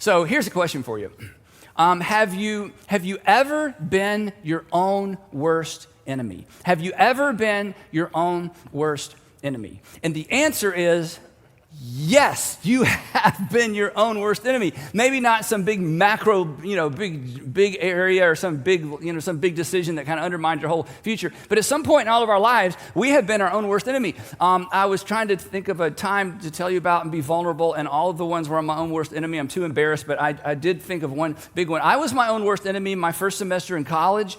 So here's a question for you. Have you ever been your own worst enemy? Have you ever been your own worst enemy? And the answer is yes, you have been your own worst enemy. Maybe not some big macro, big area or some big decision that kind of undermines your whole future. But at some point in all of our lives, we have been our own worst enemy. I was trying to think of a time to tell you about and be vulnerable, and all of the ones where I'm my own worst enemy, I'm too embarrassed, but I did think of one big one. I was my own worst enemy my first semester in college.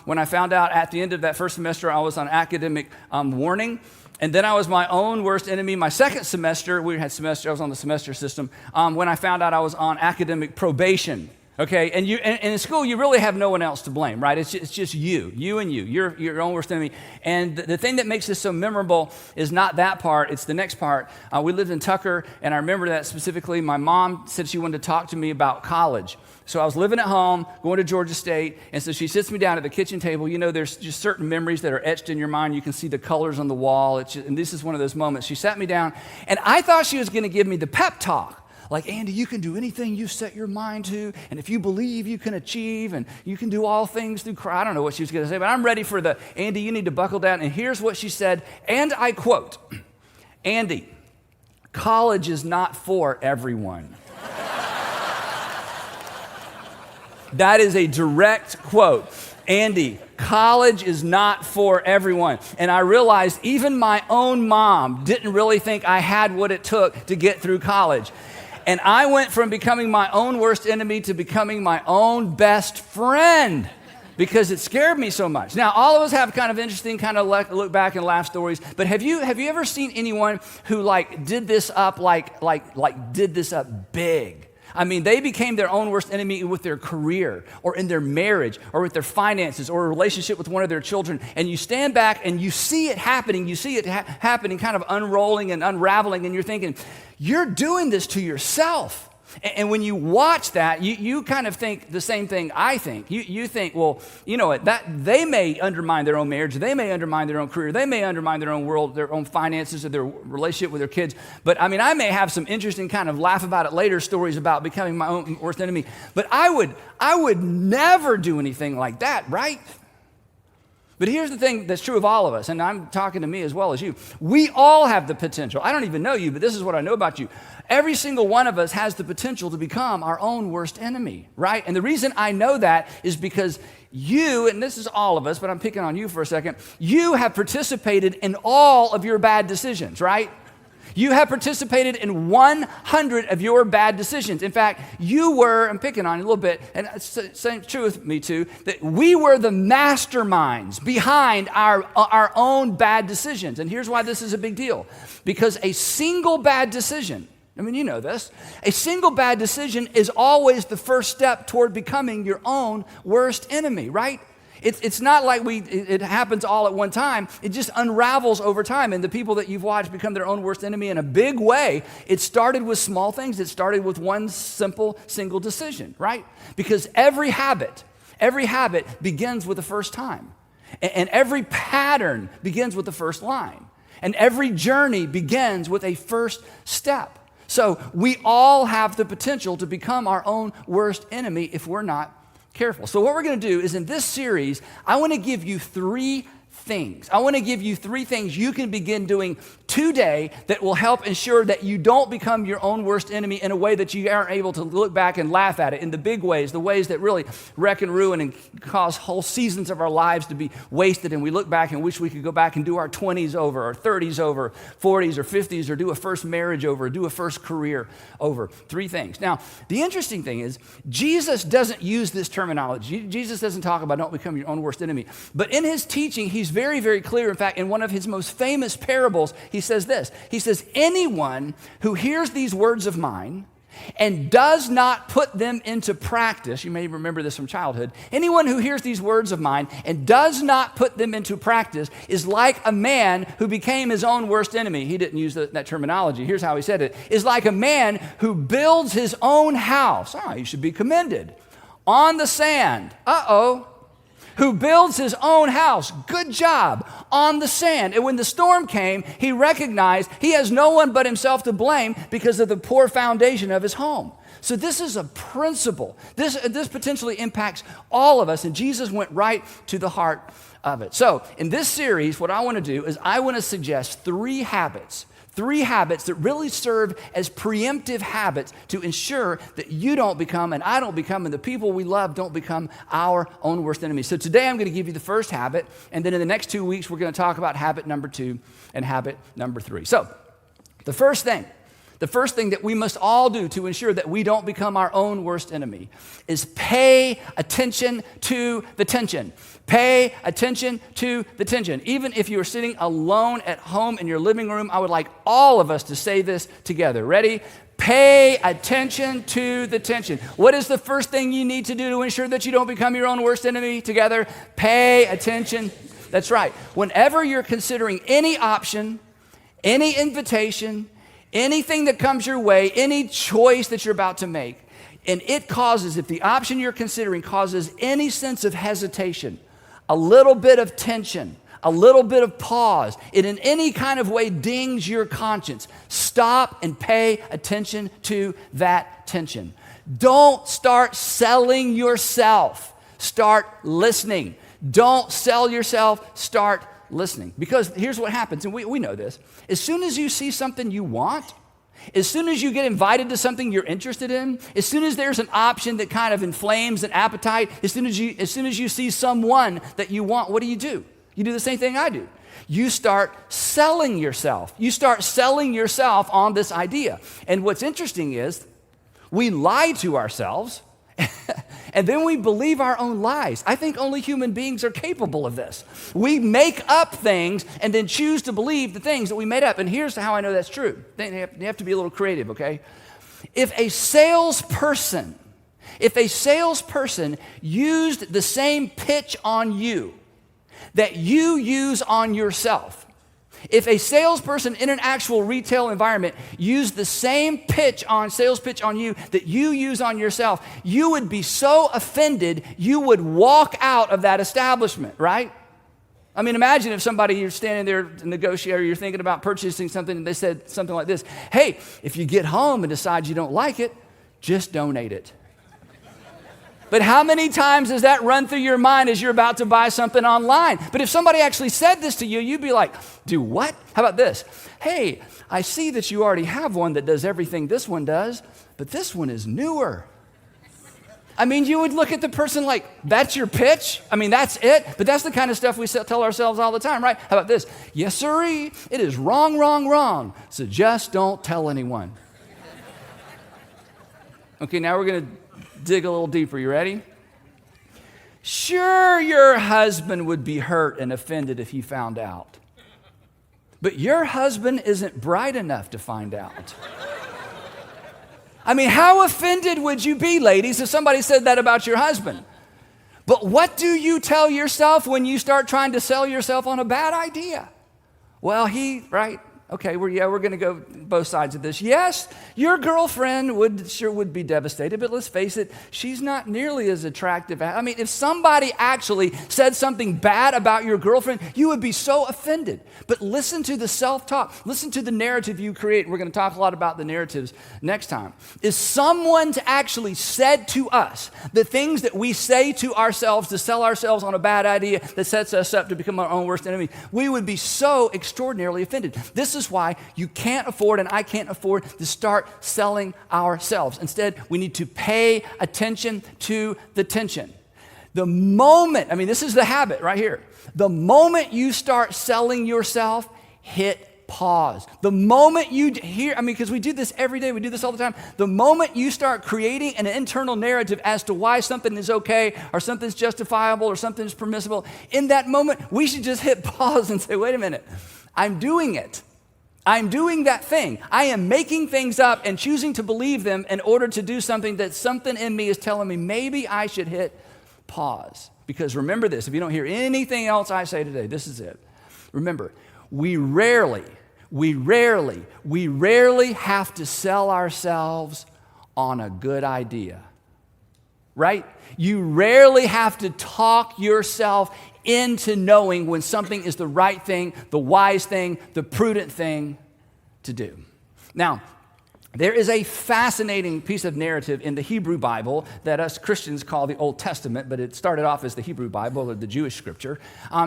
When I found out at the end of that first semester I was on academic warning. And then I was my own worst enemy my second semester. I was on the semester system. When I found out I was on academic probation. Okay, and in school you really have no one else to blame, right? It's just you. You're your own worst enemy. And the thing that makes this so memorable is not that part, it's the next part. We lived in Tucker, and I remember that specifically. My mom said she wanted to talk to me about college. So I was living at home, going to Georgia State, and so she sits me down at the kitchen table. There's just certain memories that are etched in your mind. You can see the colors on the wall, and this is one of those moments. She sat me down, and I thought she was going to give me the pep talk. Like, Andy, you can do anything you set your mind to, and if you believe, you can achieve, and you can do all things through Christ. I don't know what she was going to say, but I'm ready for the, Andy, you need to buckle down. And here's what she said, and I quote, Andy, college is not for everyone. That is a direct quote. Andy, college is not for everyone. And I realized even my own mom didn't really think I had what it took to get through college. And I went from becoming my own worst enemy to becoming my own best friend because it scared me so much. Now, all of us have kind of interesting kind of look back and laugh stories, but have you ever seen anyone who did this up did this up big? I mean, they became their own worst enemy with their career or in their marriage or with their finances or a relationship with one of their children. And you stand back and you see it happening. You see it happening, kind of unrolling and unraveling. And you're thinking, you're doing this to yourself. And when you watch that, you kind of think the same thing I think. You think, well, you know what, that they may undermine their own marriage, they may undermine their own career, they may undermine their own world, their own finances, or their relationship with their kids. But I mean, I may have some interesting kind of laugh about it later stories about becoming my own worst enemy. But I would never do anything like that, right? But here's the thing that's true of all of us, and I'm talking to me as well as you. We all have the potential. I don't even know you, but this is what I know about you. Every single one of us has the potential to become our own worst enemy, right? And the reason I know that is because you, and this is all of us, but I'm picking on you for a second, you have participated in all of your bad decisions, right? You have participated in 100 of your bad decisions. In fact, I'm picking on you a little bit, and it's true with me too, that we were the masterminds behind our own bad decisions. And here's why this is a big deal. Because a single bad decision, I mean, you know this, a single bad decision is always the first step toward becoming your own worst enemy, right? It's not like it happens all at one time. It just unravels over time. And the people that you've watched become their own worst enemy in a big way. It started with small things. It started with one single decision, right? Because every habit begins with the first time. And every pattern begins with the first line. And every journey begins with a first step. So we all have the potential to become our own worst enemy if we're not careful. So what we're going to do is in this series, I want to give you three things. I want to give you three things you can begin doing today that will help ensure that you don't become your own worst enemy in a way that you aren't able to look back and laugh at it in the big ways, the ways that really wreck and ruin and cause whole seasons of our lives to be wasted, and we look back and wish we could go back and do our 20s over, our 30s over, 40s or 50s, or do a first marriage over, or do a first career over. Three things. Now, the interesting thing is Jesus doesn't use this terminology. Jesus doesn't talk about don't become your own worst enemy. But in his teaching, he's very, very clear. In fact, in one of his most famous parables, he says this. He says, anyone who hears these words of mine and does not put them into practice, you may remember this from childhood, anyone who hears these words of mine and does not put them into practice is like a man who became his own worst enemy. He didn't use that terminology. Here's how he said it. Is like a man who builds his own house. You should be commended. On the sand. Who builds his own house. Good job. On the sand. And when the storm came, he recognized he has no one but himself to blame because of the poor foundation of his home. So this is a principle. This potentially impacts all of us, and Jesus went right to the heart of it. So in this series, what I want to do is I want to suggest three habits that really serve as preemptive habits to ensure that you don't become, and I don't become, and the people we love don't become our own worst enemies. So today I'm going to give you the first habit, and then in the next 2 weeks, we're going to talk about habit number 2 and habit number 3. So the first thing that we must all do to ensure that we don't become our own worst enemy is pay attention to the tension. Pay attention to the tension. Even if you are sitting alone at home in your living room, I would like all of us to say this together. Ready? Pay attention to the tension. What is the first thing you need to do to ensure that you don't become your own worst enemy? Together, pay attention. That's right. Whenever you're considering any option, any invitation, anything that comes your way, any choice that you're about to make, and it causes, if the option you're considering causes any sense of hesitation, a little bit of tension, a little bit of pause, it in any kind of way dings your conscience, stop and pay attention to that tension. Don't start selling yourself. Start listening. Don't sell yourself. Start listening. Because here's what happens, and we know this. As soon as you see something you want, as soon as you get invited to something you're interested in, as soon as there's an option that kind of inflames an appetite, as soon as you see someone that you want, what do? You do the same thing I do. You start selling yourself. You start selling yourself on this idea. And what's interesting is we lie to ourselves and then we believe our own lies. I think only human beings are capable of this. We make up things and then choose to believe the things that we made up. And here's how I know that's true. You have to be a little creative, okay? If a salesperson used the same pitch on you that you use on yourself, if a salesperson in an actual retail environment used the same sales pitch on you that you use on yourself, you would be so offended, you would walk out of that establishment, right? I mean, imagine if you're standing there to negotiate, or you're thinking about purchasing something, and they said something like this: hey, if you get home and decide you don't like it, just donate it. But how many times does that run through your mind as you're about to buy something online? But if somebody actually said this to you, you'd be like, do what? How about this? Hey, I see that you already have one that does everything this one does, but this one is newer. I mean, you would look at the person like, that's your pitch? I mean, that's it? But that's the kind of stuff we tell ourselves all the time, right? How about this? Yes, sirree, it is wrong, wrong, wrong. So just don't tell anyone. Okay, now we're going to dig a little deeper. You ready? Sure, your husband would be hurt and offended if he found out. But your husband isn't bright enough to find out. I mean, how offended would you be, ladies, if somebody said that about your husband? But what do you tell yourself when you start trying to sell yourself on a bad idea? Well, right? Okay, we're going to go both sides of this. Yes, your girlfriend would be devastated, but let's face it, she's not nearly as attractive. I mean, if somebody actually said something bad about your girlfriend, you would be so offended. But listen to the self-talk. Listen to the narrative you create. We're going to talk a lot about the narratives next time. If someone actually said to us the things that we say to ourselves to sell ourselves on a bad idea that sets us up to become our own worst enemy, we would be so extraordinarily offended. This is why you can't afford, and I can't afford, to start selling ourselves. Instead, we need to pay attention to the tension. The moment, this is the habit right here. The moment you start selling yourself, hit pause. The moment you hear, because we do this every day, we do this all the time. The moment you start creating an internal narrative as to why something is okay, or something's justifiable, or something's permissible, in that moment, we should just hit pause and say, wait a minute, I'm doing it. I'm doing that thing. I am making things up and choosing to believe them in order to do something that something in me is telling me maybe I should hit pause. Because remember this, if you don't hear anything else I say today, this is it. Remember, we rarely have to sell ourselves on a good idea, right? You rarely have to talk yourself into knowing when something is the right thing, the wise thing, the prudent thing to do. Now, There is a fascinating piece of narrative in the Hebrew Bible that us Christians call the Old Testament, but it started off as the Hebrew Bible or the Jewish scripture.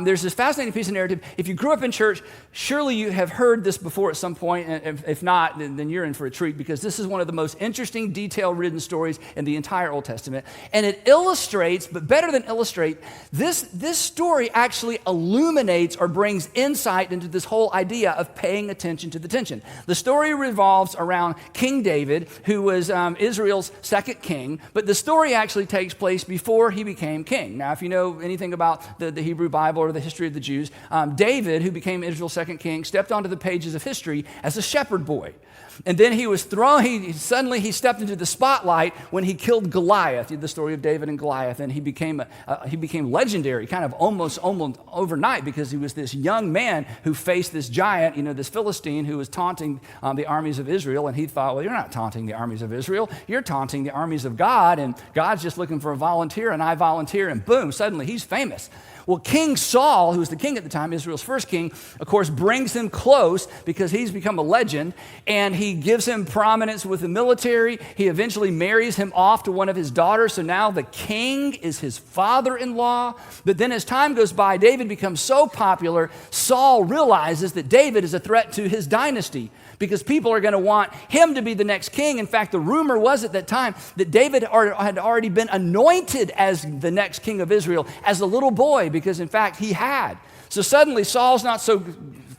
There's this fascinating piece of narrative. If you grew up in church, surely you have heard this before at some point, and if not, then you're in for a treat, because this is one of the most interesting, detail-ridden stories in the entire Old Testament. And it illustrates, but better than illustrate, this story actually illuminates or brings insight into this whole idea of paying attention to the tension. The story revolves around King David, who was Israel's second king, but the story actually takes place before he became king. Now, if you know anything about the Hebrew Bible or the history of the Jews, David, who became Israel's second king, stepped onto the pages of history as a shepherd boy. And then he was thrown, suddenly he stepped into the spotlight when he killed Goliath, the story of David and Goliath, and he became legendary kind of almost overnight, because he was this young man who faced this giant, this Philistine who was taunting the armies of Israel, and he thought, well, you're not taunting the armies of Israel, you're taunting the armies of God, and God's just looking for a volunteer, and I volunteer, and boom, suddenly he's famous. Well, King Saul, who was the king at the time, Israel's first king, of course, brings him close because he's become a legend, and he gives him prominence with the military. He eventually marries him off to one of his daughters, so now the king is his father-in-law. But then as time goes by, David becomes so popular, Saul realizes that David is a threat to his dynasty, because people are going to want him to be the next king. In fact, the rumor was at that time that David had already been anointed as the next king of Israel as a little boy, because in fact he had. So suddenly Saul's not so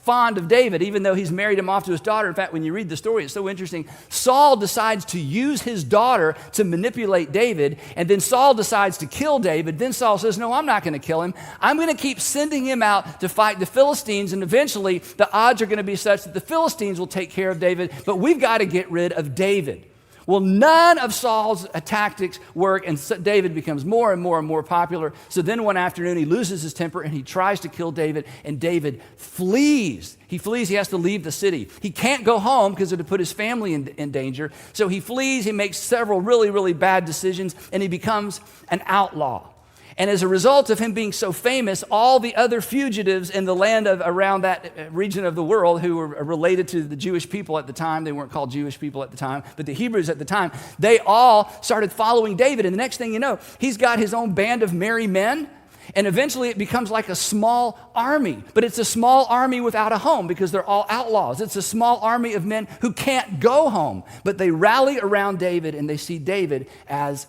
fond of David, even though he's married him off to his daughter. In fact, when you read the story, it's so interesting. Saul decides to use his daughter to manipulate David, and then Saul decides to kill David. Then Saul says, no, I'm not going to kill him. I'm going to keep sending him out to fight the Philistines, and eventually the odds are going to be such that the Philistines will take care of David, but we've got to get rid of David. Well, none of Saul's tactics work, and David becomes more and more and more popular. So then one afternoon, he loses his temper, and he tries to kill David, and David flees. He flees. He has to leave the city. He can't go home because it would put his family in danger. So he flees. He makes several really, really bad decisions, and he becomes an outlaw. And as a result of him being so famous, all the other fugitives in the land around that region of the world who were related to the Jewish people at the time, they weren't called Jewish people at the time, but the Hebrews at the time, they all started following David. And the next thing you know, he's got his own band of merry men. And eventually it becomes like a small army. But it's a small army without a home, because they're all outlaws. It's a small army of men who can't go home. But they rally around David, and they see David as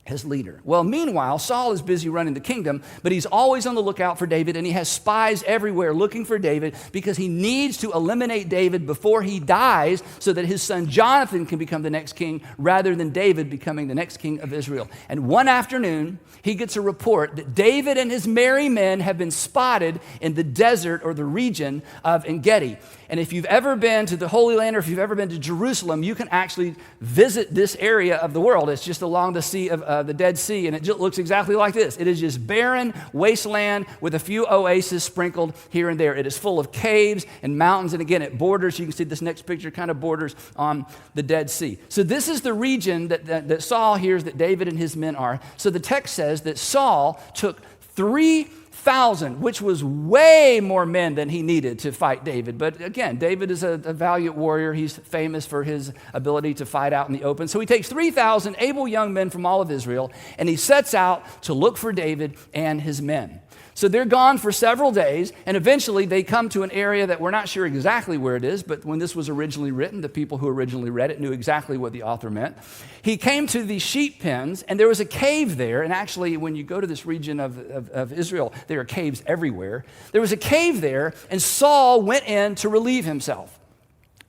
his leader. Well, meanwhile, Saul is busy running the kingdom, but he's always on the lookout for David, and he has spies everywhere looking for David, because he needs to eliminate David before he dies so that his son Jonathan can become the next king rather than David becoming the next king of Israel. And one afternoon, he gets a report that David and his merry men have been spotted in the desert or the region of En-Gedi. And if you've ever been to the Holy Land, or if you've ever been to Jerusalem, you can actually visit this area of the world. It's just along the sea of the Dead Sea, and it just looks exactly like this. It is just barren wasteland with a few oases sprinkled here and there. It is full of caves and mountains, and again, it borders, you can see this next picture, kind of borders on the Dead Sea. So this is the region that Saul hears that David and his men are. So the text says that Saul took 3,000, which was way more men than he needed to fight David. But again, David is a valiant warrior. He's famous for his ability to fight out in the open. So he takes 3,000 able young men from all of Israel, and he sets out to look for David and his men. So they're gone for several days, and eventually they come to an area that we're not sure exactly where it is, but when this was originally written, the people who originally read it knew exactly what the author meant. He came to the sheep pens, and there was a cave there, and actually when you go to this region of Israel, there are caves everywhere. There was a cave there, and Saul went in to relieve himself.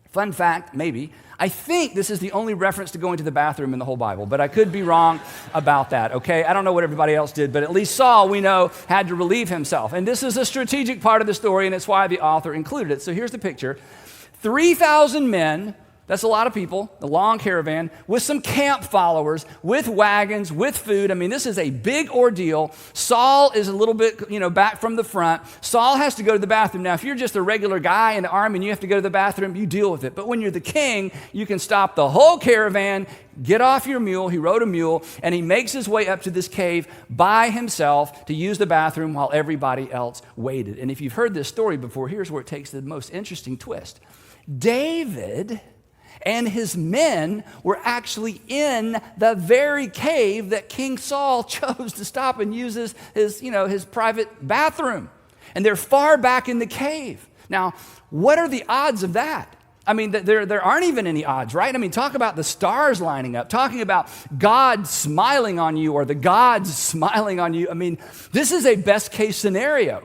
Fun fact, maybe, I think this is the only reference to going to the bathroom in the whole Bible, but I could be wrong about that, okay? I don't know what everybody else did, but at least Saul, we know, had to relieve himself. And this is a strategic part of the story, and it's why the author included it. So here's the picture. 3,000 men, that's a lot of people, a long caravan, with some camp followers, with wagons, with food. I mean, this is a big ordeal. Saul is a little bit, back from the front. Saul has to go to the bathroom. Now, if you're just a regular guy in the army and you have to go to the bathroom, you deal with it. But when you're the king, you can stop the whole caravan, get off your mule. He rode a mule, and he makes his way up to this cave by himself to use the bathroom while everybody else waited. And if you've heard this story before, here's where it takes the most interesting twist. David and his men were actually in the very cave that King Saul chose to stop and use as his private bathroom. And they're far back in the cave. Now, what are the odds of that? I mean, there aren't even any odds, right? I mean, talk about the stars lining up, talking about God smiling on you or the gods smiling on you. I mean, this is a best case scenario.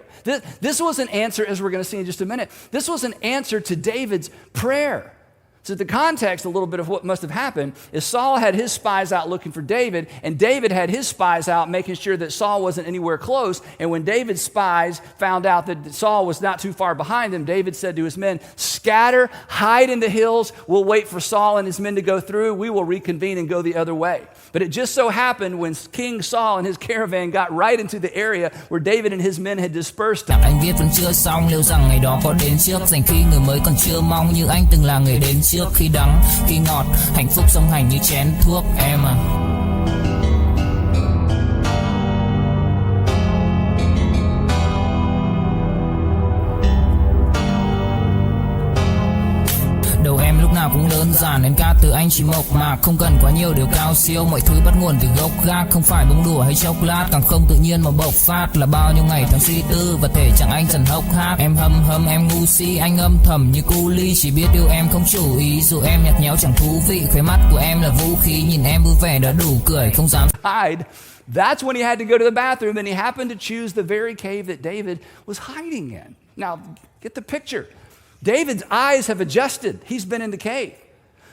This was an answer, as we're going to see in just a minute, this was an answer to David's prayer. So the context, a little bit of what must have happened, is Saul had his spies out looking for David, and David had his spies out making sure that Saul wasn't anywhere close. And when David's spies found out that Saul was not too far behind them, David said to his men, scatter, hide in the hills. We'll wait for Saul and his men to go through. We will reconvene and go the other way. But it just so happened when King Saul and his caravan got right into the area where David and his men had dispersed. Anh viết vẫn chưa xong, liệu rằng ngày đó có đến trước, dành khi người mới còn chưa mong như anh từng là người đến trước, khi đắng, khi ngọt, hạnh phúc song hành như chén thuốc em à. Đầu em lúc nào cũng đơn giản, em ca từ anh chỉ mộc mạc, không cần quá nhiều điều cao siêu, mọi thứ bắt nguồn từ gốc gác, không phải bông đùa hay chốc lát, càng không tự nhiên mà bộc phát, là bao nhiêu ngày tháng suy tư và thể chẳng anh dần hốc hác. Em hâm em ngu si, anh âm thầm như cu ly, chỉ biết yêu em không chủ ý, dù em nhạt nhẽo chẳng thú vị, khóe mắt của em là vũ khí, nhìn em vui vẻ đã đủ cười, không dám hide. That's when he had to go to the bathroom, and he happened to choose the very cave that David was hiding in. Now, get the picture. David's eyes have adjusted. He's been in the cave.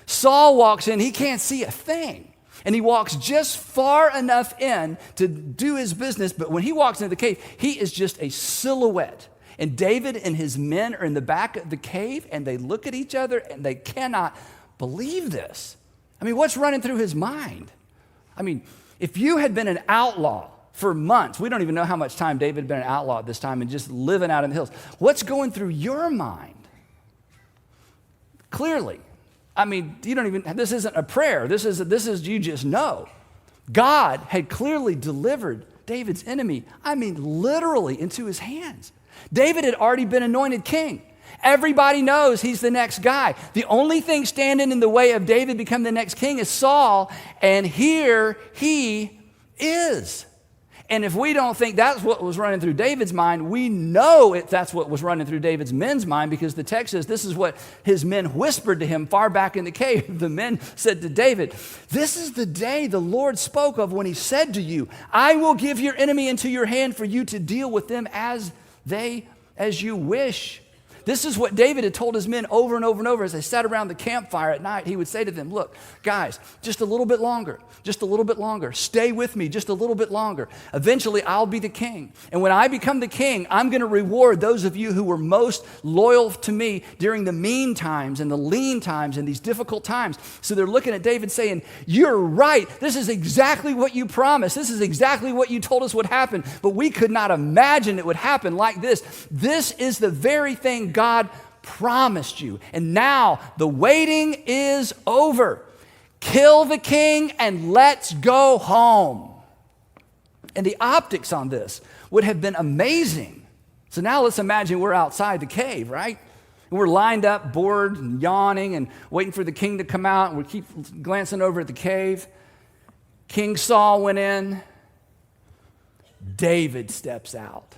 Saul walks in. He can't see a thing. And he walks just far enough in to do his business. But when he walks into the cave, he is just a silhouette. And David and his men are in the back of the cave, and they look at each other, and they cannot believe this. I mean, what's running through his mind? I mean, if you had been an outlaw for months, we don't even know how much time David had been an outlaw at this time and just living out in the hills, what's going through your mind? Clearly, I mean, this isn't a prayer. This is you just know. God had clearly delivered David's enemy, I mean, literally into his hands. David had already been anointed king. Everybody knows he's the next guy. The only thing standing in the way of David becoming the next king is Saul, and here he is. And if we don't think that's what was running through David's mind, we know that's what was running through David's men's mind, because the text says this is what his men whispered to him far back in the cave. The men said to David, this is the day the Lord spoke of when he said to you, I will give your enemy into your hand for you to deal with them as you wish. This is what David had told his men over and over and over as they sat around the campfire at night. He would say to them, look, guys, just a little bit longer, Stay with me just a little bit longer. Eventually, I'll be the king. And when I become the king, I'm going to reward those of you who were most loyal to me during the mean times and the lean times and these difficult times. So they're looking at David saying, you're right. This is exactly what you promised. This is exactly what you told us would happen. But we could not imagine it would happen like this. This is the very thing God promised you. And now the waiting is over. Kill the king and let's go home. And the optics on this would have been amazing. So now let's imagine we're outside the cave, right? And we're lined up, bored and yawning and waiting for the king to come out. And we keep glancing over at the cave. King Saul went in. David steps out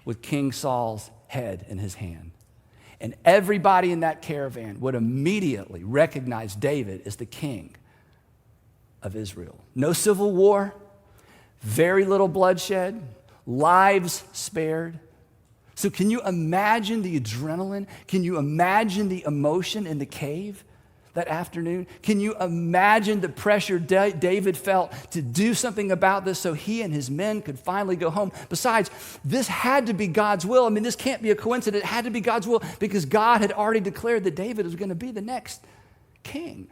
with King Saul's head in his hand. And everybody in that caravan would immediately recognize David as the king of Israel. No civil war, very little bloodshed, lives spared. So can you imagine the adrenaline? Can you imagine the emotion in the cave that afternoon? Can you imagine the pressure David felt to do something about this so he and his men could finally go home? Besides, this had to be God's will. I mean, this can't be a coincidence. It had to be God's will because God had already declared that David was going to be the next king.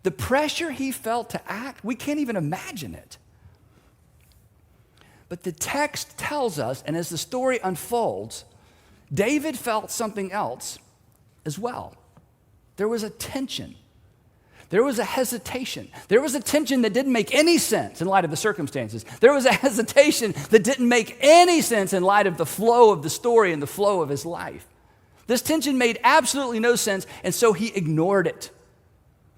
The pressure he felt to act, we can't even imagine it. But the text tells us, and as the story unfolds, David felt something else as well. There was a tension. There was a hesitation. There was a tension that didn't make any sense in light of the circumstances. There was a hesitation that didn't make any sense in light of the flow of the story and the flow of his life. This tension made absolutely no sense, and so he ignored it.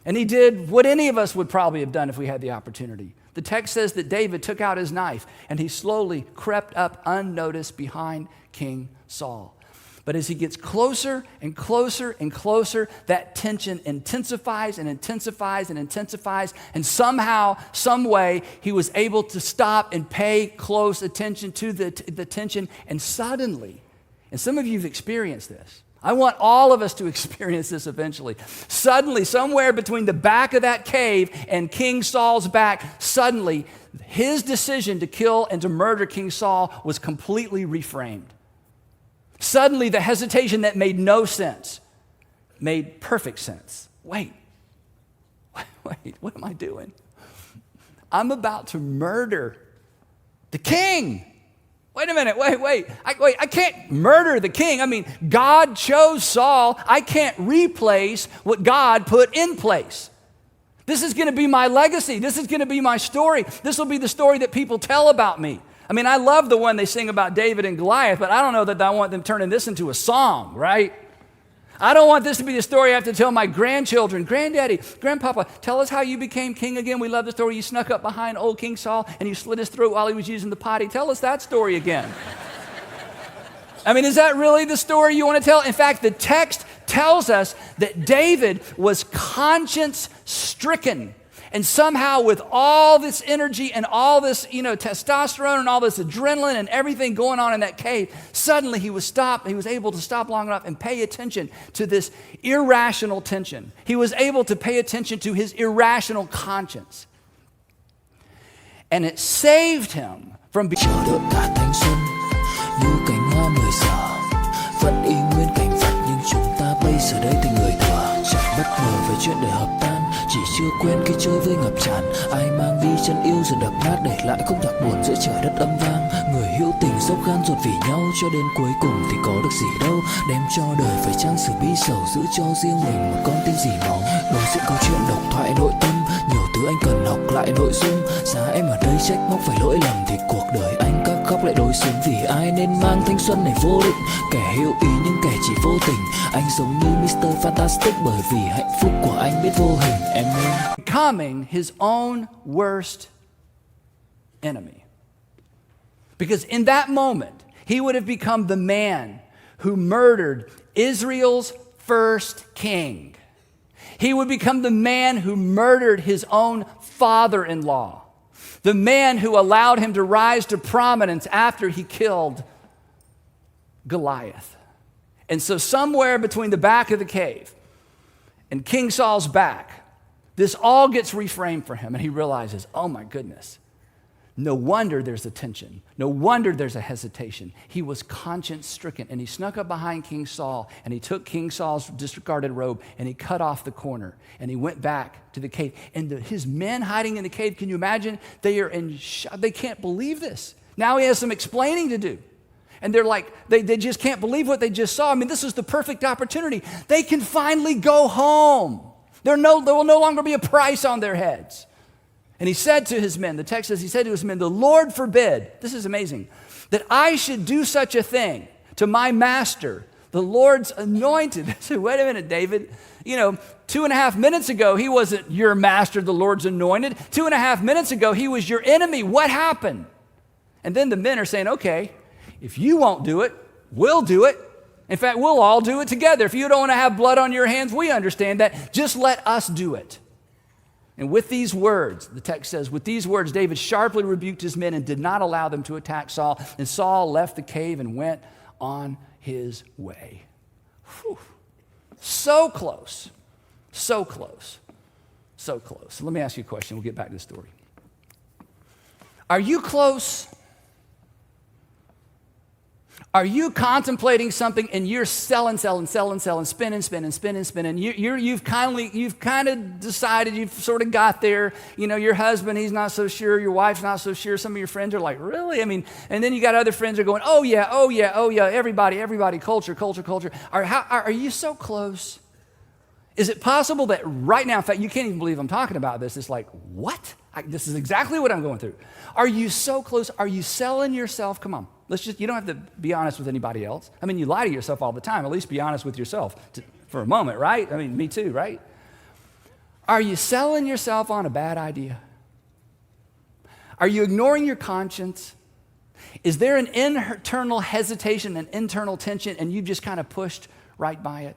And he did what any of us would probably have done if we had the opportunity. The text says that David took out his knife and he slowly crept up unnoticed behind King Saul. But as he gets closer and closer and closer, that tension intensifies and intensifies and intensifies. And somehow, some way, he was able to stop and pay close attention to the tension. And suddenly, and some of you have experienced this, I want all of us to experience this eventually. Suddenly, somewhere between the back of that cave and King Saul's back, suddenly his decision to kill and to murder King Saul was completely reframed. Suddenly, the hesitation that made no sense made perfect sense. Wait, what am I doing? I'm about to murder the king. Wait a minute, wait. I can't murder the king. I mean, God chose Saul. I can't replace what God put in place. This is going to be my legacy. This is going to be my story. This will be the story that people tell about me. I mean, I love the one they sing about David and Goliath, but I don't know that I want them turning this into a song, right? I don't want this to be the story I have to tell my grandchildren. Granddaddy, Grandpapa, tell us how you became king again. We love the story. You snuck up behind old King Saul and you slit his throat while he was using the potty. Tell us that story again. I mean, is that really the story you want to tell? In fact, the text tells us that David was conscience-stricken. And somehow with all this energy and all this, testosterone and all this adrenaline and everything going on in that cave, suddenly he was able to stop long enough and pay attention to this irrational tension. He was able to pay attention to his irrational conscience. And it saved him from being... Chỉ chưa quen khi chơi với ngập tràn. Ai mang đi chân yêu rồi đập nát để lại khúc nhạc buồn giữa trời đất âm vang. Người hữu tình dốc gan ruột vì nhau cho đến cuối cùng thì có được gì đâu. Đem cho đời phải chăng sự bí sầu, giữ cho riêng mình một con tim dì máu. Đối diện câu chuyện độc thoại nội tâm, nhiều thứ anh cần học lại nội dung. Giá em ở đây trách móc phải lỗi lầm thì cuộc đời anh các khóc lại đối xứng. Vì ai nên mang thanh xuân này vô định, kẻ hữu ý nhưng kẻ chỉ vô tình. Anh giống như Mr. Fantastic bởi vì hạnh phúc của anh biết vô hình. Becoming his own worst enemy. Because in that moment, he would have become the man who murdered Israel's first king. He would become the man who murdered his own father-in-law. The man who allowed him to rise to prominence after he killed Goliath. And so somewhere between the back of the cave and King Saul's back, this all gets reframed for him, and he realizes, oh my goodness, no wonder there's a tension. No wonder there's a hesitation. He was conscience-stricken, and he snuck up behind King Saul, and he took King Saul's discarded robe, and he cut off the corner, and he went back to the cave. And his men hiding in the cave, can you imagine? They are in shock. They can't believe this. Now he has some explaining to do. And they're like, they just can't believe what they just saw. I mean, this is the perfect opportunity. They can finally go home. There will no longer be a price on their heads. And he said to his men, the text says, he said to his men, the Lord forbid, this is amazing, that I should do such a thing to my master, the Lord's anointed. I said, wait a minute, David. 2.5 minutes ago, he wasn't your master, the Lord's anointed. 2.5 minutes ago, he was your enemy. What happened? And then the men are saying, okay, if you won't do it, we'll do it. In fact, we'll all do it together. If you don't want to have blood on your hands, we understand that. Just let us do it. And with these words, the text says, with these words, David sharply rebuked his men and did not allow them to attack Saul. And Saul left the cave and went on his way. Whew. So close, so close, so close. Let me ask you a question. We'll get back to the story. Are you close? Are you contemplating something and you're selling, spinning? You've kind of decided, you've sort of got there. Your husband, he's not so sure. Your wife's not so sure. Some of your friends are like, really? I mean, and then you got other friends who are going, oh yeah. Everybody, culture. Are you so close? Is it possible that right now, in fact, you can't even believe I'm talking about this. It's like, what? This is exactly what I'm going through. Are you so close? Are you selling yourself? Come on. You don't have to be honest with anybody else. I mean, you lie to yourself all the time. At least be honest with yourself for a moment, right? I mean, me too, right? Are you selling yourself on a bad idea? Are you ignoring your conscience? Is there an internal hesitation, an internal tension, and you've just kind of pushed right by it?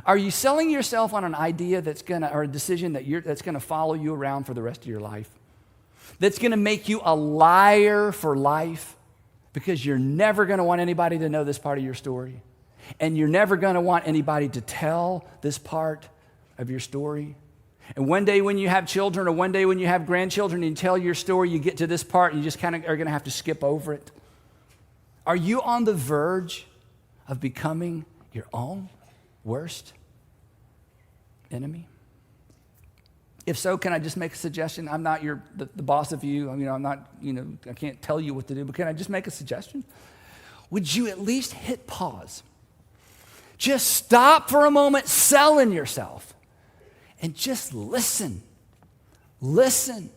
Are you selling yourself on an idea or a decision that's gonna follow you around for the rest of your life? That's gonna make you a liar for life because you're never gonna want anybody to know this part of your story. And you're never gonna want anybody to tell this part of your story. And one day when you have children or one day when you have grandchildren and you tell your story, you get to this part and you just kind of are gonna have to skip over it. Are you on the verge of becoming your own worst enemy? If so, can I just make a suggestion? I'm not the boss of you. I mean, I'm not, I can't tell you what to do, but can I just make a suggestion? Would you at least hit pause? Just stop for a moment selling yourself and just listen. Listen.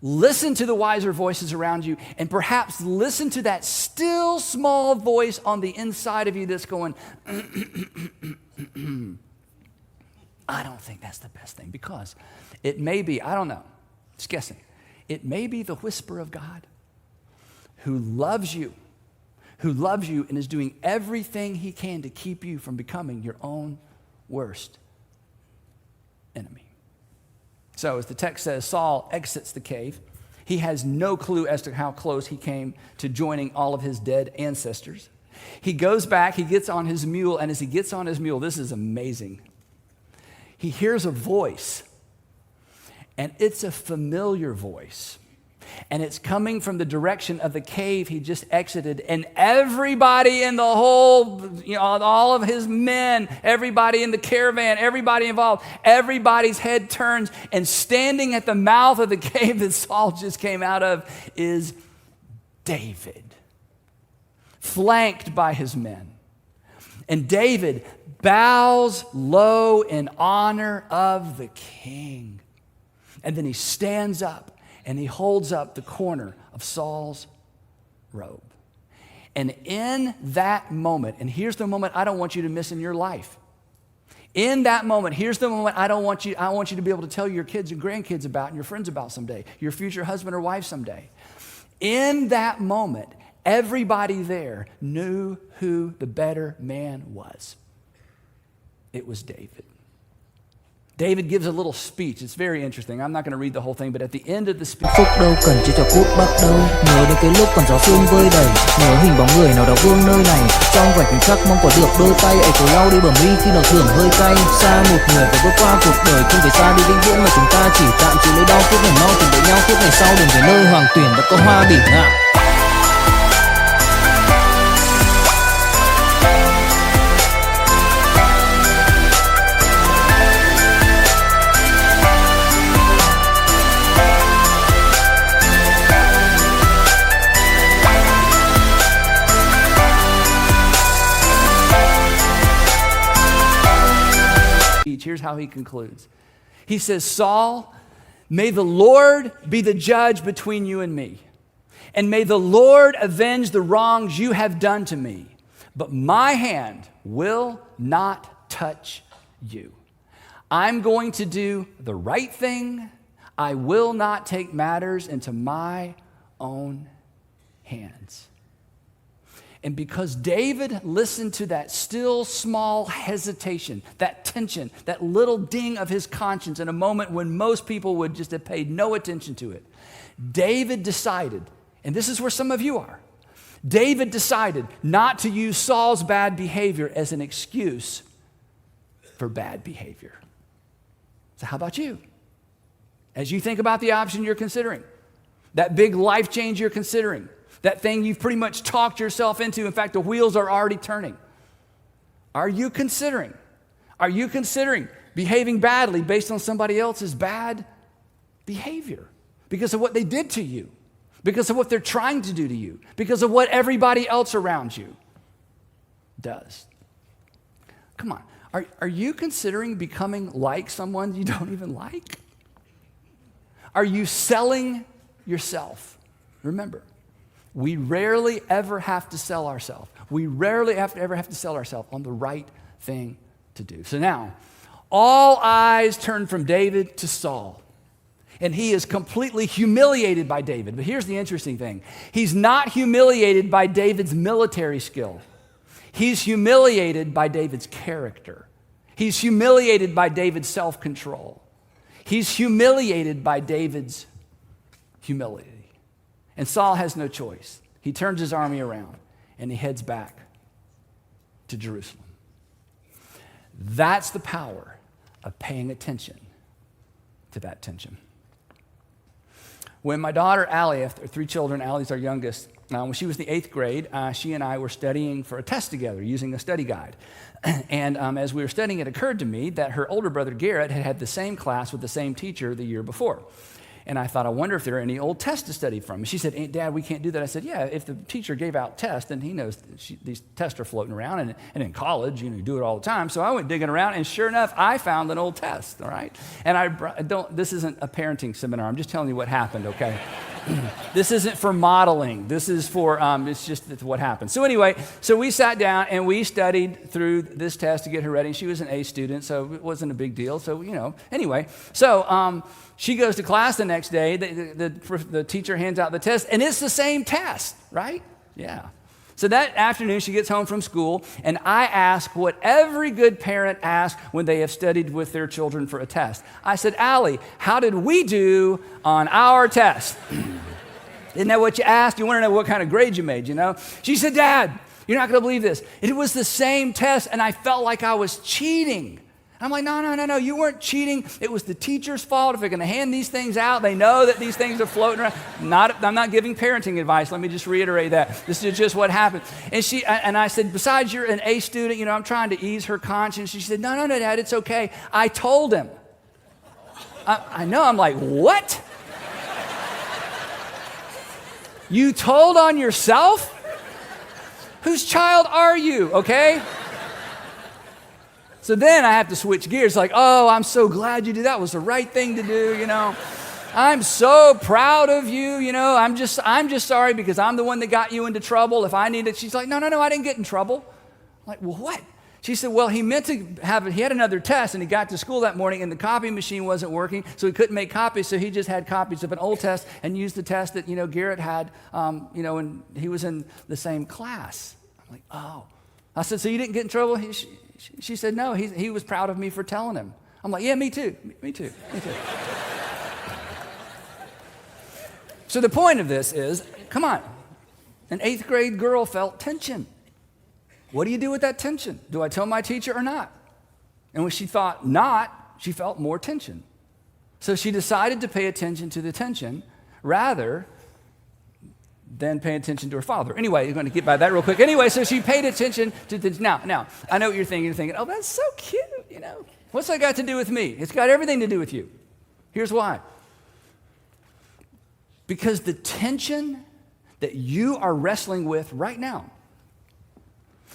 Listen to the wiser voices around you, and perhaps listen to that still small voice on the inside of you that's going, I don't think that's the best thing, because it may be, I don't know, just guessing, it may be the whisper of God who loves you and is doing everything he can to keep you from becoming your own worst enemy. So as the text says, Saul exits the cave. He has no clue as to how close he came to joining all of his dead ancestors. He goes back, he gets on his mule, and as he gets on his mule, this is amazing. He hears a voice, and it's a familiar voice. And it's coming from the direction of the cave he just exited. And everybody in the whole, all of his men, everybody in the caravan, everybody involved, everybody's head turns. And standing at the mouth of the cave that Saul just came out of is David, flanked by his men. And David bows low in honor of the king. And then he stands up. And he holds up the corner of Saul's robe. And in that moment, and here's the moment I don't want you to miss in your life. In that moment, here's the moment I want you to be able to tell your kids and grandkids about and your friends about someday, your future husband or wife someday. In that moment, everybody there knew who the better man was. It was David. David gives a little speech. It's very interesting. I'm not going to read the whole thing, but at the end of the speech, Phúc đâu cần chỉ cho cút bắt đâu. Nhớ đến cái lúc còn gió sương vơi đầy. Nhớ hình bóng người nào đó vương nơi này. Trong vài khoảnh khắc mong có được đôi tay ấy cổ lau đi bờ mi khi nào thưởng hơi cay. Xa một người và bước qua cuộc đời không phải xa đi vĩnh viễn mà chúng ta chỉ tạm chịu lấy đau. Phút này mau tìm đợi nhau, phút này sau đừng về nơi hoàng tuyển và có hoa bỉ ngạn. Here's how he concludes. He says, Saul, may the Lord be the judge between you and me, and may the Lord avenge the wrongs you have done to me, but my hand will not touch you. I'm going to do the right thing. I will not take matters into my own hands. And because David listened to that still small hesitation, that tension, that little ding of his conscience in a moment when most people would just have paid no attention to it, David decided, and this is where some of you are, David decided not to use Saul's bad behavior as an excuse for bad behavior. So how about you? As you think about the option you're considering, that big life change you're considering, that thing you've pretty much talked yourself into. In fact, the wheels are already turning. Are you considering behaving badly based on somebody else's bad behavior? Because of what they did to you, because of what they're trying to do to you, because of what everybody else around you does. Come on. Are you considering becoming like someone you don't even like? Are you selling yourself? Remember, we rarely ever have to sell ourselves. We rarely ever have to sell ourselves on the right thing to do. So now, all eyes turn from David to Saul. And he is completely humiliated by David. But here's the interesting thing. He's not humiliated by David's military skill. He's humiliated by David's character. He's humiliated by David's self-control. He's humiliated by David's humility. And Saul has no choice. He turns his army around and he heads back to Jerusalem. That's the power of paying attention to that tension. When my daughter, Allie, after 3 children, Allie's our youngest, when she was in the 8th grade, she and I were studying for a test together using a study guide. And as we were studying, it occurred to me that her older brother, Garrett, had had the same class with the same teacher the year before. And I thought, I wonder if there are any old tests to study from. And she said, Dad, we can't do that. I said, yeah, if the teacher gave out tests, then he knows these tests are floating around. And in college, you do it all the time. So I went digging around, and sure enough, I found an old test, all right? And this isn't a parenting seminar. I'm just telling you what happened, okay? This isn't for modeling. This is for, it's just what happened. So anyway, so we sat down and we studied through this test to get her ready. She was an A student, so it wasn't a big deal. So, anyway. So she goes to class the next day. The teacher hands out the test, and it's the same test, right? Yeah. So that afternoon, she gets home from school, and I ask what every good parent asks when they have studied with their children for a test. I said, Allie, how did we do on our test? Isn't that what you asked? You want to know what kind of grade you made, She said, Dad, you're not going to believe this. It was the same test, and I felt like I was cheating. I'm like, no, you weren't cheating. It was the teacher's fault. If they're going to hand these things out, they know that these things are floating around. I'm not giving parenting advice. Let me just reiterate that. This is just what happened. And I said, besides you're an A student, I'm trying to ease her conscience. She said, no, Dad, it's okay. I told him. I know. I'm like, what? You told on yourself? Whose child are you, okay? So then I have to switch gears, like, oh, I'm so glad you did that. It was the right thing to do, I'm so proud of you, I'm just sorry because I'm the one that got you into trouble. If I need it, she's like, no, I didn't get in trouble. I'm like, well, what? She said, well, he had another test, and he got to school that morning, and the copy machine wasn't working, so he couldn't make copies, so he just had copies of an old test and used the test that, Garrett had, and he was in the same class. I'm like, oh. I said, so you didn't get in trouble? She said, no, he was proud of me for telling him. I'm like, yeah, me too. So the point of this is, come on, an 8th grade girl felt tension. What do you do with that tension? Do I tell my teacher or not? And when she thought not, she felt more tension. So she decided to pay attention to the tension rather than pay attention to her father. Anyway, you're going to get by that real quick. Anyway, so she paid attention to the... Now, I know what you're thinking. You're thinking, oh, that's so cute, What's that got to do with me? It's got everything to do with you. Here's why. Because the tension that you are wrestling with right now,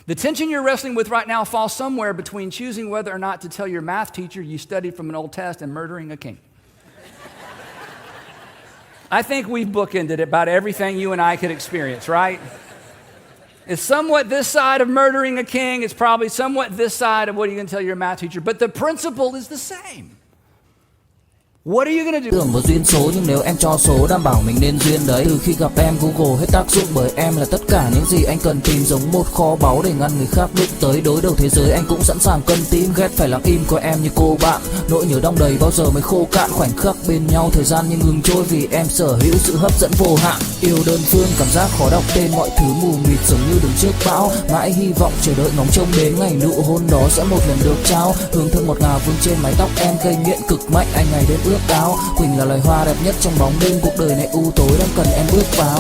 the tension you're wrestling with right now falls somewhere between choosing whether or not to tell your math teacher you studied from an old test and murdering a king. I think we've bookended about everything you and I could experience, right? It's somewhat this side of murdering a king. It's probably somewhat this side of what are you going to tell your math teacher. But the principle is the same. What are you gonna do? Tưởng vào duyên số nhưng nếu em cho số đảm bảo mình nên duyên đấy. Từ khi gặp em Google hết tác dụng bởi em là tất cả những gì anh cần tìm, giống một kho báu để ngăn người khác đụng tới. Đối đầu thế giới anh cũng sẵn sàng cân tím, ghét phải lặng im coi em như cô bạn. Nỗi nhớ đong đầy bao giờ mới khô cạn, khoảnh khắc bên nhau thời gian như ngừng trôi vì em sở hữu sự hấp dẫn vô hạn. Yêu đơn phương cảm giác khó đọc tên, mọi thứ mù mịt giống như đứng trước bão. Mãi hy vọng chờ đợi ngóng trông đến ngày nụ hôn đó sẽ một lần được trao. Hương thơm ngọt ngào vương trên mái tóc em, gây nghiện cực mạnh anh ngày đêm ước ao. Quỳnh là loài hoa đẹp nhất trong bóng đêm, cuộc đời này u tối đang cần em bước vào.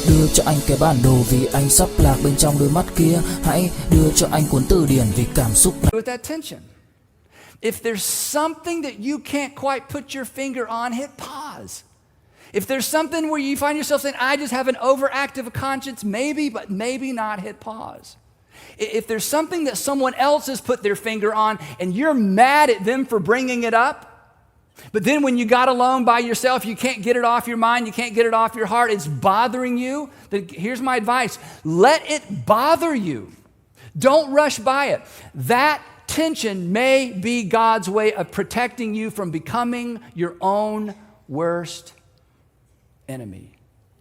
Đưa cho anh cái bản đồ vì anh sắp lạc bên trong đôi mắt kia. Hãy đưa cho anh cuốn từ điển vì cảm xúc. With that tension, if there's something that you can't quite put your finger on, hit pause. If there's something where you find yourself saying, I just have an overactive conscience, maybe, but maybe not, hit pause. If there's something that someone else has put their finger on and you're mad at them for bringing it up, but then when you got alone by yourself, you can't get it off your mind, you can't get it off your heart, it's bothering you, then here's my advice. Let it bother you. Don't rush by it. That attention may be God's way of protecting you from becoming your own worst enemy.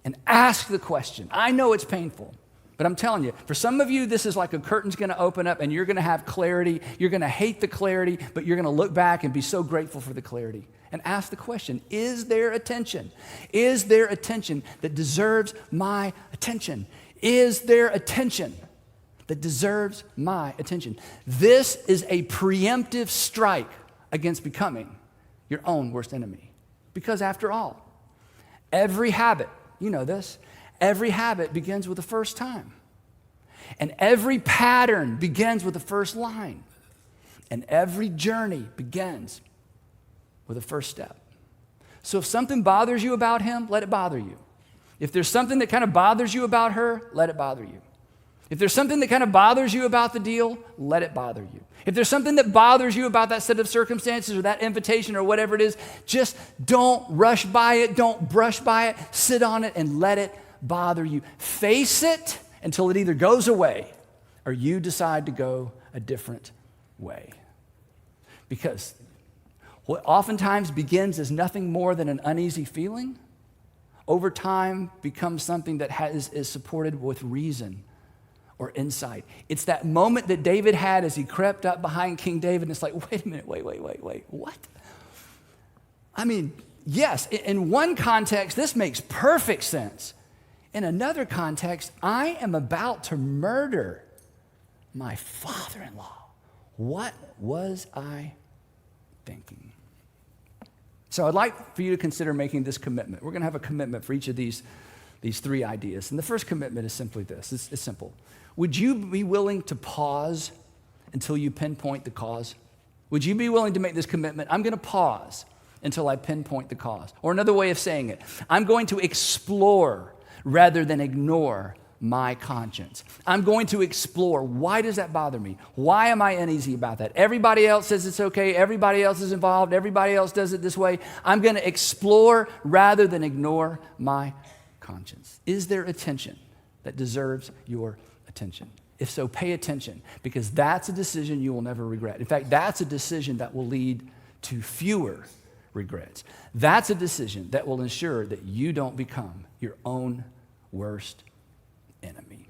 And ask the question. I know it's painful, but I'm telling you, for some of you, this is like a curtain's going to open up and you're going to have clarity. You're going to hate the clarity, but you're going to look back and be so grateful for the clarity. And ask the question, is there attention? Is there attention that deserves my attention? Is there attention that deserves my attention? This is a preemptive strike against becoming your own worst enemy. Because after all, every habit, you know this, every habit begins with the first time. And every pattern begins with the first line. And every journey begins with the first step. So if something bothers you about him, let it bother you. If there's something that kind of bothers you about her, let it bother you. If there's something that kind of bothers you about the deal, let it bother you. If there's something that bothers you about that set of circumstances or that invitation or whatever it is, just don't rush by it, don't brush by it, sit on it and let it bother you. Face it until it either goes away or you decide to go a different way. Because what oftentimes begins as nothing more than an uneasy feeling, over time becomes something that is supported with reason or insight. It's that moment that David had as he crept up behind King David, and it's like, wait a minute, wait, what? I mean, yes, in one context, this makes perfect sense. In another context, I am about to murder my father-in-law. What was I thinking? So I'd like for you to consider making this commitment. We're going to have a commitment for each of these three ideas. And the first commitment is simply this. It's simple. Would you be willing to pause until you pinpoint the cause? Would you be willing to make this commitment? I'm going to pause until I pinpoint the cause. Or another way of saying it, I'm going to explore rather than ignore my conscience. I'm going to explore. Why does that bother me? Why am I uneasy about that? Everybody else says it's okay. Everybody else is involved. Everybody else does it this way. I'm going to explore rather than ignore my conscience. Is there attention that deserves your attention? If so, pay attention, because that's a decision you will never regret. In fact, that's a decision that will lead to fewer regrets. That's a decision that will ensure that you don't become your own worst enemy.